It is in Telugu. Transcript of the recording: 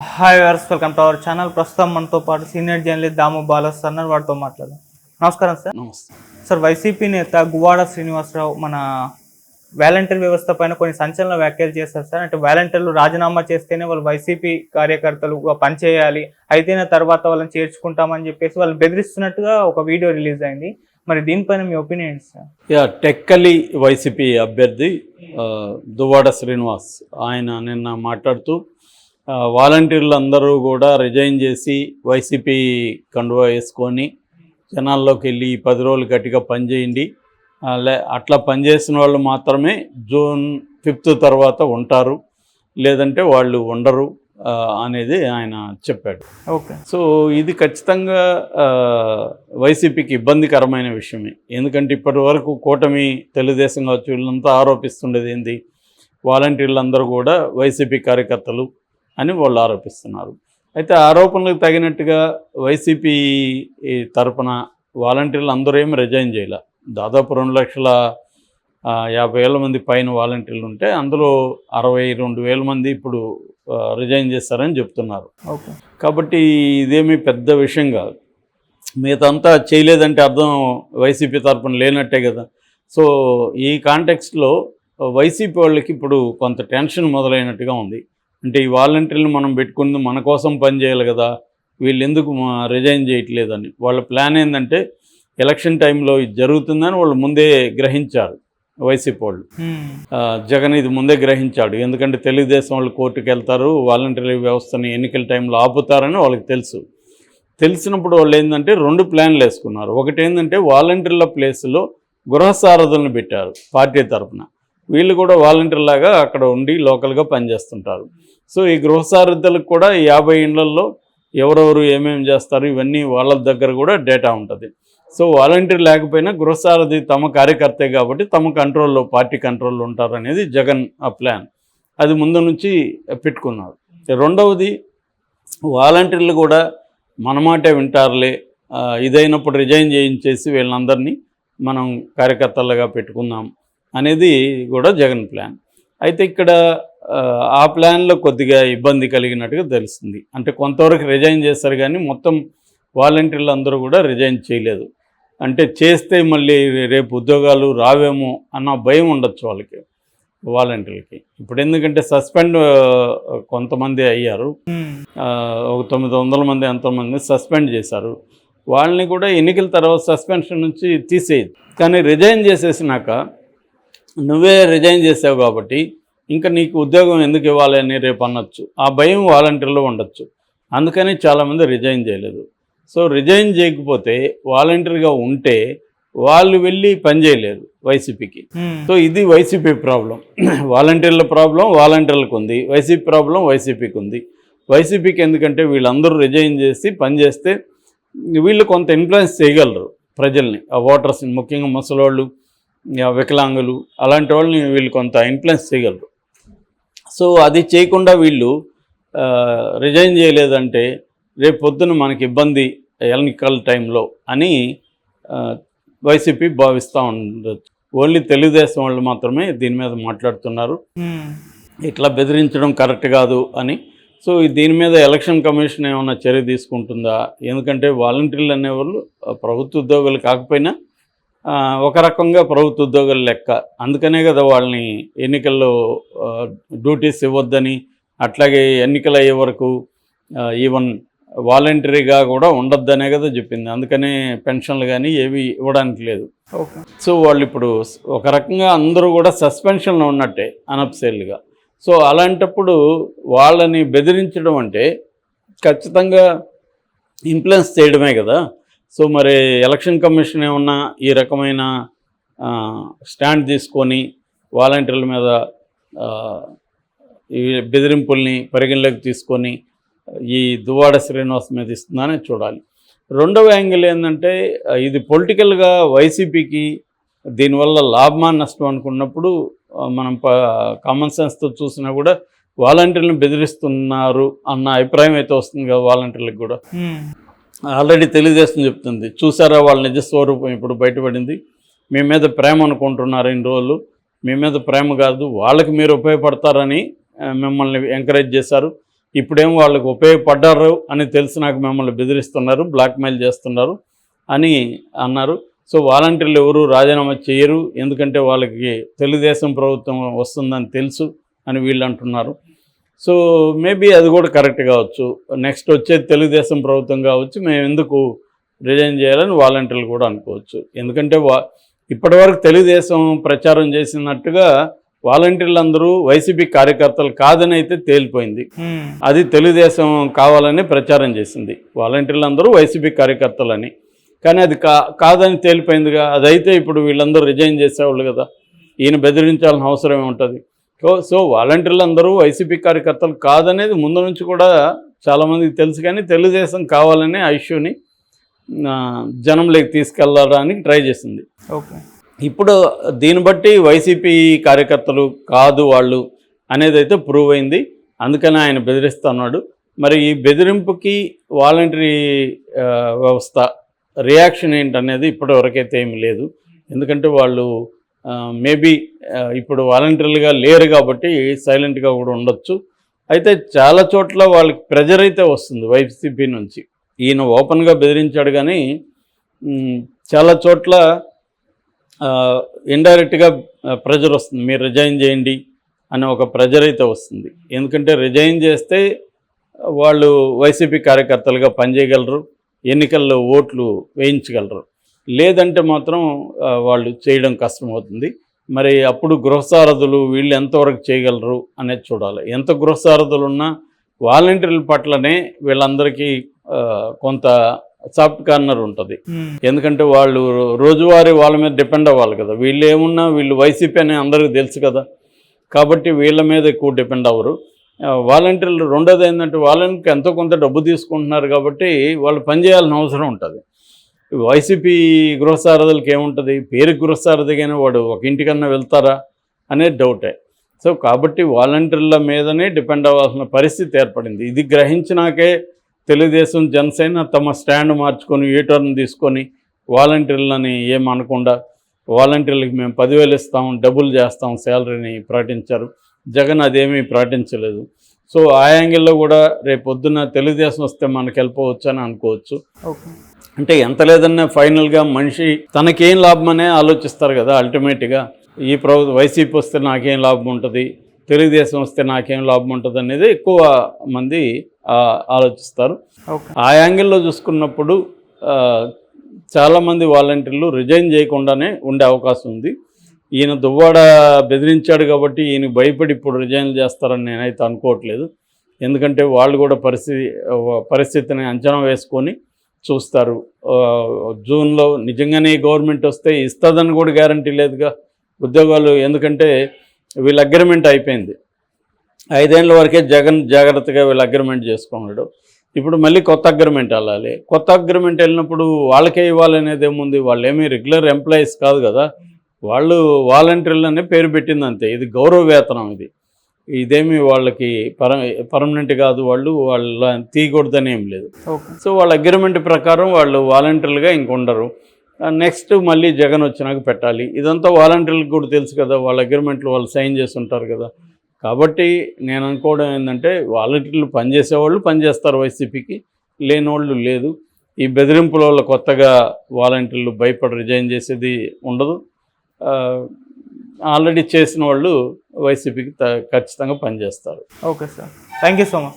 Hi viewers, welcome to our channel. ప్రస్తుతం మనతో పాటు సీనియర్ జర్నలిస్ట్ దాము బాలస్ అన్నారు, వాటితో మాట్లాడదాం. నమస్కారం సార్. నమస్తే సార్, వైసీపీ నేత గువ్వాడ శ్రీనివాసరావు మన వాలంటీర్ వ్యవస్థ పైన కొన్ని సంచలన వ్యాఖ్యలు చేస్తారు సార్. అంటే వాలంటీర్లు రాజీనామా చేస్తేనే వాళ్ళు వైసీపీ కార్యకర్తలుగా పనిచేయాలి, అయితేనే తర్వాత వాళ్ళని చేర్చుకుంటామని చెప్పేసి వాళ్ళు బెదిరిస్తున్నట్టుగా ఒక వీడియో రిలీజ్ అయింది. మరి దీనిపైన మీ ఒపీనియన్ సార్? టెక్కలి వైసీపీ అభ్యర్థి దువ్వాడ శ్రీనివాస్ ఆయన నిన్న మాట్లాడుతూ వాలంటీర్లు అందరూ కూడా రిజైన్ చేసి వైసీపీ కండువా వేసుకొని జనాల్లోకి వెళ్ళి 10 రోజులు గట్టిగా పనిచేయండి, అట్లా పనిచేసిన వాళ్ళు మాత్రమే జూన్ 5 తర్వాత ఉంటారు, లేదంటే వాళ్ళు ఉండరు అనేది ఆయన చెప్పాడు. ఓకే. సో ఇది ఖచ్చితంగా వైసీపీకి ఇబ్బందికరమైన విషయమే. ఎందుకంటే ఇప్పటి వరకు కూటమి తెలుగుదేశం కావచ్చు వీళ్ళంతా ఆరోపిస్తుండేది ఏంది, వాలంటీర్లు అందరూ కూడా వైసీపీ కార్యకర్తలు అని వాళ్ళు ఆరోపిస్తున్నారు. అయితే ఆరోపణలకు తగినట్టుగా వైసీపీ తరపున వాలంటీర్లు అందరూ ఏమి రిజైన్ చేయాల. దాదాపు 2,50,000 మంది పైన వాలంటీర్లు ఉంటే అందులో 62,000 మంది ఇప్పుడు రిజైన్ చేస్తారని చెప్తున్నారు. కాబట్టి ఇదేమీ పెద్ద విషయం కాదు. మిగతాంతా చేయలేదంటే అర్థం వైసీపీ తరపున లేనట్టే కదా. సో ఈ కాంటెక్స్ట్లో వైసీపీ వాళ్ళకి ఇప్పుడు కొంత టెన్షన్ మొదలైనట్టుగా ఉంది. అంటే ఈ వాలంటీర్లు మనం పెట్టుకుంది మన కోసం పనిచేయాలి కదా, వీళ్ళు ఎందుకు రిజైన్ చేయట్లేదని. వాళ్ళ ప్లాన్ ఏంటంటే ఎలక్షన్ టైంలో ఇది జరుగుతుందని వాళ్ళు ముందే గ్రహించారు వైసీపీ వాళ్ళు. జగన్ ఇది ముందే గ్రహించాడు. ఎందుకంటే తెలుగుదేశం వాళ్ళు కోర్టుకు వెళ్తారు, వాలంటీర్ వ్యవస్థని ఎన్నికల టైంలో ఆపుతారని వాళ్ళకి తెలుసు. తెలిసినప్పుడు వాళ్ళు ఏంటంటే 2 ప్లాన్లు వేసుకున్నారు. ఒకటి ఏంటంటే వాలంటీర్ల ప్లేస్లో గృహసారథులను పెట్టారు పార్టీ తరఫున. వీళ్ళు కూడా వాలంటీర్లాగా అక్కడ ఉండి లోకల్గా పనిచేస్తుంటారు. సో ఈ గృహసారథులకు కూడా 50 ఇళ్లలో ఎవరెవరు ఏమేమి చేస్తారు ఇవన్నీ వాళ్ళ దగ్గర కూడా డేటా ఉంటుంది. సో వాలంటీర్ లేకపోయినా గృహసారథి తమ కార్యకర్తే కాబట్టి తమ కంట్రోల్లో, పార్టీ కంట్రోల్లో ఉంటారు అనేది జగన్ ఆ ప్లాన్. అది ముందు నుంచి పెట్టుకున్నారు. రెండవది, వాలంటీర్లు కూడా మన మాటే వింటారులే, ఇదైనప్పుడు రిజైన్ చేయించేసి వీళ్ళందరినీ మనం కార్యకర్తలుగా పెట్టుకుందాం అనేది కూడా జగన్ ప్లాన్. అయితే ఇక్కడ ఆ ప్లాన్లో కొద్దిగా ఇబ్బంది కలిగినట్టుగా తెలుస్తుంది. అంటే కొంతవరకు రిజైన్ చేస్తారు కానీ మొత్తం వాలంటీర్లు అందరూ కూడా రిజైన్ చేయలేదు. అంటే చేస్తే మళ్ళీ రేపు ఉద్యోగాలు రావేమో అన్న భయం ఉండొచ్చు వాళ్ళకి, వాలంటీర్లకి. ఇప్పుడు ఎందుకంటే సస్పెండ్ కొంతమంది అయ్యారు, ఒక 900 మంది ఎంతోమంది సస్పెండ్ చేశారు. వాళ్ళని కూడా ఎన్నికల తర్వాత సస్పెన్షన్ నుంచి తీసేయదు. కానీ రిజైన్ చేసేసినాక నువ్వే రిజైన్ చేసావు కాబట్టి ఇంకా నీకు ఉద్యోగం ఎందుకు ఇవ్వాలి అని రేపు అనొచ్చు. ఆ భయం వాలంటీర్లో ఉండొచ్చు. అందుకని చాలామంది రిజైన్ చేయలేదు. సో రిజైన్ చేయకపోతే వాలంటీర్గా ఉంటే వాళ్ళు వెళ్ళి పని చేయలేరు వైసీపీకి. సో ఇది వైసీపీ ప్రాబ్లం. వాలంటీర్ల ప్రాబ్లం వాలంటీర్లకు ఉంది, వైసీపీ ప్రాబ్లం వైసీపీకి ఉంది. వైసీపీకి ఎందుకంటే వీళ్ళందరూ రిజైన్ చేసి పనిచేస్తే వీళ్ళు కొంత ఇన్ఫ్లుయెన్స్ చేయగలరు ప్రజల్ని, ఆ ఓటర్స్ని, ముఖ్యంగా ముసలోళ్ళు, వికలాంగులు, అలాంటి వాళ్ళని వీళ్ళు కొంత ఇన్ఫ్లుయెన్స్ చేయగలరు. సో అది చేయకుండా వీళ్ళు రిజైన్ చేయలేదంటే రేపు పొద్దున మనకి ఇబ్బంది ఎన్నికల టైంలో అని వైసీపీ భావిస్తూ ఉండొచ్చు. ఓన్లీ తెలుగుదేశం వాళ్ళు మాత్రమే దీని మీద మాట్లాడుతున్నారు, ఇట్లా బెదిరించడం కరెక్ట్ కాదు అని. సో దీని మీద ఎలక్షన్ కమిషన్ ఏమైనా చర్య తీసుకుంటుందా? ఎందుకంటే వాలంటీర్లు అనేవాళ్ళు ప్రభుత్వ ఉద్యోగులు కాకపోయినా ఒక రకంగా ప్రభుత్వ ఉద్యోగుల లెక్క. అందుకనే కదా వాళ్ళని ఎన్నికల్లో డ్యూటీస్ ఇవ్వద్దని, అట్లాగే ఎన్నికలు అయ్యే వరకు ఈవెన్ వాలంటరీగా కూడా ఉండొద్దనే కదా చెప్పింది. అందుకనే పెన్షన్లు కానీ ఏవి ఇవ్వడానికి లేదు. సో వాళ్ళు ఇప్పుడు ఒక రకంగా అందరూ కూడా సస్పెన్షన్లో ఉన్నట్టే అనఫ్సైల్గా. సో అలాంటప్పుడు వాళ్ళని బెదిరించడం అంటే ఖచ్చితంగా ఇన్ఫ్లుయెన్స్ చేయడమే కదా. సో మరి ఎలక్షన్ కమిషన్ ఏమన్నా ఈ రకమైన స్టాండ్ తీసుకొని వాలంటీర్ల మీద ఈ బెదిరింపుల్ని పరిగణలోకి తీసుకొని ఈ దువ్వాడ శ్రీనివాస్ మీద ఇస్తుందని చూడాలి. రెండవ యాంగిల్ ఏంటంటే ఇది పొలిటికల్గా వైసీపీకి దీనివల్ల లాభమా నష్టం అనుకున్నప్పుడు మనం కామన్ సెన్స్తో చూసినా కూడా వాలంటీర్లను బెదిరిస్తున్నారు అన్న అభిప్రాయం అయితే వస్తుంది కదా వాలంటీర్లకు కూడా. ఆల్రెడీ తెలుగుదేశం చెప్తుంది, చూసారా వాళ్ళ నిజస్వరూపం ఇప్పుడు బయటపడింది, మీ మీద ప్రేమ అనుకుంటున్నారు ఇన్ని రోజులు, మీ మీద ప్రేమ కాదు వాళ్ళకి మీరు ఉపయోగపడతారని మిమ్మల్ని ఎంకరేజ్ చేశారు. ఇప్పుడేం వాళ్ళకు ఉపయోగపడ్డారు అని తెలిసి నాకు మిమ్మల్ని బెదిరిస్తున్నారు, బ్లాక్మెయిల్ చేస్తున్నారు అని అన్నారు. సో వాలంటీర్లు ఎవరు రాజీనామా చేయరు, ఎందుకంటే వాళ్ళకి తెలుగుదేశం ప్రభుత్వం వస్తుందని తెలుసు అని వీళ్ళు అంటున్నారు. సో మేబీ అది కూడా కరెక్ట్ కావచ్చు. నెక్స్ట్ వచ్చేది తెలుగుదేశం ప్రభుత్వం కావచ్చు, మేము ఎందుకు రిజైన్ చేయాలని వాలంటీర్లు కూడా అనుకోవచ్చు. ఎందుకంటే ఇప్పటివరకు తెలుగుదేశం ప్రచారం చేసినట్టుగా వాలంటీర్లు అందరూ వైసీపీ కార్యకర్తలు కాదని అయితే తేలిపోయింది. అది తెలుగుదేశం కావాలని ప్రచారం చేసింది, వాలంటీర్లు అందరూ వైసీపీ కార్యకర్తలని. కానీ అది కాదని తేలిపోయిందిగా. అదైతే ఇప్పుడు వీళ్ళందరూ రిజైన్ చేసేవాళ్ళు కదా, ఈయన బెదిరించాల్సిన అవసరం ఏముంటుంది. సో వాలంటీర్లు అందరూ వైసీపీ కార్యకర్తలు కాదనేది ముందు నుంచి కూడా చాలామందికి తెలుసు. కానీ తెలుగుదేశం కావాలనే ఆ ఇష్యూని జనంలోకి తీసుకెళ్ళడానికి ట్రై చేసింది. ఓకే, ఇప్పుడు దీన్ని బట్టి వైసీపీ కార్యకర్తలు కాదు వాళ్ళు అనేది అయితే ప్రూవ్ అయింది. అందుకని ఆయన బెదిరిస్తున్నాడు. మరి ఈ బెదిరింపుకి వాలంటరీ వ్యవస్థ రియాక్షన్ ఏంటనేది ఇప్పటివరకైతే ఏమి లేదు. ఎందుకంటే వాళ్ళు మేబీ ఇప్పుడు వాలంటీర్లుగా లేరు కాబట్టి సైలెంట్గా కూడా ఉండొచ్చు. అయితే చాలా చోట్ల వాళ్ళకి ప్రెజర్ అయితే వస్తుంది వైసీపీ నుంచి. ఈయన ఓపెన్గా బెదిరించాడు, కానీ చాలా చోట్ల ఇండైరెక్ట్గా ప్రెజర్ వస్తుంది, మీరు రిజైన్ చేయండి అనే ఒక ప్రెజర్ అయితే వస్తుంది. ఎందుకంటే రిజైన్ చేస్తే వాళ్ళు వైసీపీ కార్యకర్తలుగా పనిచేయగలరు, ఎన్నికల్లో ఓట్లు వేయించగలరు. లేదంటే మాత్రం వాళ్ళు చేయడం కష్టమవుతుంది. మరి అప్పుడు గృహసారథులు వీళ్ళు ఎంతవరకు చేయగలరు అనేది చూడాలి. ఎంత గృహసారథులు ఉన్నా వాలంటీర్ల పట్లనే వీళ్ళందరికీ కొంత సాఫ్ట్ కార్నర్ ఉంటుంది. ఎందుకంటే వాళ్ళు రోజువారీ వాళ్ళ మీద డిపెండ్ అవ్వాలి కదా. వీళ్ళు ఏమున్నా వీళ్ళు వైసీపీ అని అందరికీ తెలుసు కదా, కాబట్టి వీళ్ళ మీద ఎక్కువ డిపెండ్ అవ్వరు వాలంటీర్లు. రెండోది ఏంటంటే వాలంటీర్కి ఎంతో కొంత డబ్బు తీసుకుంటున్నారు కాబట్టి వాళ్ళు పనిచేయాల్సిన అవసరం ఉంటుంది. వైసీపీ గృహసారథులకి ఏముంటుంది, పేరు గృహసారథిగానే వాడు ఒక ఇంటికన్నా వెళ్తారా అనేది డౌటే. సో కాబట్టి వాలంటీర్ల మీదనే డిపెండ్ అవ్వాల్సిన పరిస్థితి ఏర్పడింది. ఇది గ్రహించినాకే తెలుగుదేశం జనసేన తమ స్టాండ్ మార్చుకొని యూటర్న్ తీసుకొని వాలంటీర్లని ఏమనకుండా వాలంటీర్లకి మేము 10,000 ఇస్తాం, డబుల్ చేస్తాం శాలరీని ప్రకటించారు. జగన్ అదేమీ ప్రకటించలేదు. సో ఆ యాంగిల్లో కూడా రేపు పొద్దున్న తెలుగుదేశం వస్తే మనకు వెళ్ళిపోవచ్చు అని అనుకోవచ్చు. అంటే ఎంత లేదన్నా ఫైనల్గా మనిషి తనకేం లాభం అనే ఆలోచిస్తారు కదా. అల్టిమేట్గా ఈ ప్రభుత్వం వైసీపీ వస్తే నాకేం లాభం ఉంటుంది, తెలుగుదేశం వస్తే నాకేం లాభం ఉంటుంది అనేది ఎక్కువ మంది ఆలోచిస్తారు. ఆ యాంగిల్లో చూసుకున్నప్పుడు చాలామంది వాలంటీర్లు రిజైన్ చేయకుండానే ఉండే అవకాశం ఉంది. ఈయన దువ్వాడ బెదిరించాడు కాబట్టి ఈయన భయపడి ఇప్పుడు రిజైన్ చేస్తారని నేనైతే అనుకోవట్లేదు. ఎందుకంటే వాళ్ళు కూడా పరిస్థితిని అంచనా వేసుకొని చూస్తారు. జూన్లో నిజంగానే గవర్నమెంట్ వస్తే ఇస్తుందని కూడా గ్యారంటీ లేదుగా ఉద్యోగాలు. ఎందుకంటే వీళ్ళ అగ్రిమెంట్ అయిపోయింది, 5 ఏళ్ల వరకే జగన్ జాగ్రత్తగా వీళ్ళు అగ్రిమెంట్ చేసుకున్నాడు. ఇప్పుడు మళ్ళీ కొత్త అగ్రిమెంట్ వెళ్ళాలి. కొత్త అగ్రిమెంట్ వెళ్ళినప్పుడు వాళ్ళకే ఇవ్వాలనేది ఏముంది, వాళ్ళు ఏమీ రెగ్యులర్ ఎంప్లాయీస్ కాదు కదా, వాళ్ళు వాలంటీర్లు అనే పేరు పెట్టింది అంతే. ఇది గౌరవ వేతనం, ఇదేమి వాళ్ళకి పర్మనెంట్ కాదు, వాళ్ళ తీయకూడదని ఏం లేదు. సో వాళ్ళ అగ్రిమెంట్ ప్రకారం వాళ్ళు వాలంటీర్లుగా ఇంకొండరు. నెక్స్ట్ మళ్ళీ జగన్ వచ్చినాక పెట్టాలి. ఇదంతా వాలంటీర్లకు కూడా తెలుసు కదా, వాళ్ళ అగ్రిమెంట్లు వాళ్ళు సైన్ చేసి ఉంటారు కదా. కాబట్టి నేను అనుకోవడం ఏంటంటే వాలంటీర్లు పనిచేసేవాళ్ళు పనిచేస్తారు వైసీపీకి, లేనివాళ్ళు లేదు. ఈ బెదిరింపుల వల్ల కొత్తగా వాలంటీర్లు భయపడి రిజైన్ చేసేది ఉండదు. ఆల్రెడీ చేసిన వాళ్ళు వైసీపీకి ఖచ్చితంగా పనిచేస్తారు. Okay sir, thank you so much.